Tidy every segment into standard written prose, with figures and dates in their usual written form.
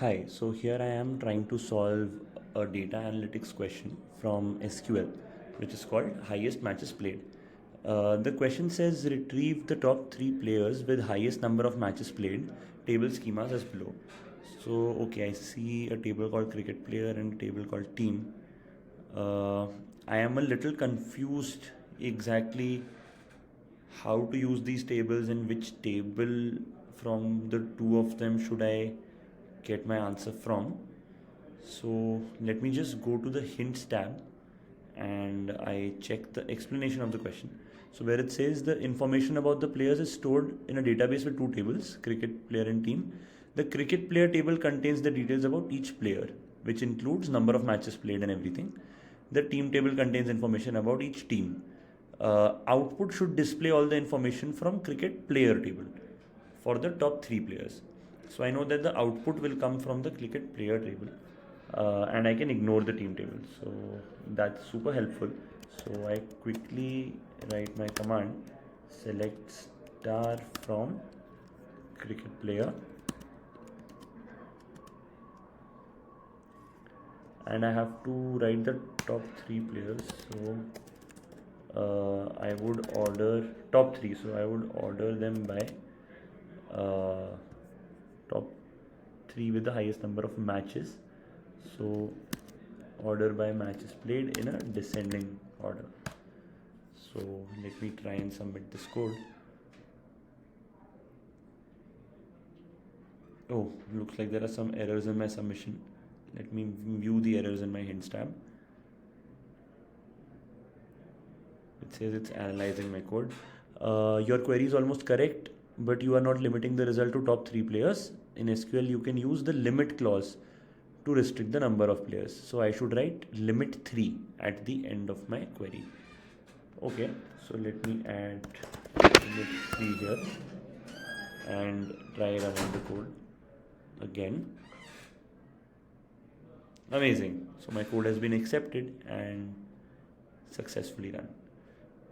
Hi, so here I am trying to solve a data analytics question from SQL, which is called highest matches played. The question says retrieve the top three players with highest number of matches played, table schemas as below. So, okay, I see a table called cricket player and a table called team. Uh, I am a little confused exactly how to use these tables and which table from the two of them should I get my answer from. So let me just go to the hints tab and I check the explanation of the question. So where it says the information about the players is stored in a database with two tables, cricket player and team. The cricket player table contains the details about each player, which includes number of matches played and everything. The team table contains information about each team. Output should display all the information from cricket player table for the top three players. So I know that the output will come from the cricket player table, and I can ignore the team table. So that's super helpful. So I quickly write my command, select star from cricket player, and I have to write the top three players. So I would order top three. So I would order them by uh, top three with the highest number of matches. So order by matches played in a descending order. So let me try and submit this code. Oh, looks like there are some errors in my submission. Let me view the errors in my hints tab. It says it's analyzing my code. Your query is almost correct, but you are not limiting the result to top three players. In SQL, you can use the limit clause to restrict the number of players. So I should write limit 3 at the end of my query. Okay, so let me add limit 3 here and try running the code again. Amazing. So my code has been accepted and successfully run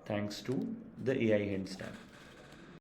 thanks to the AI hints tab.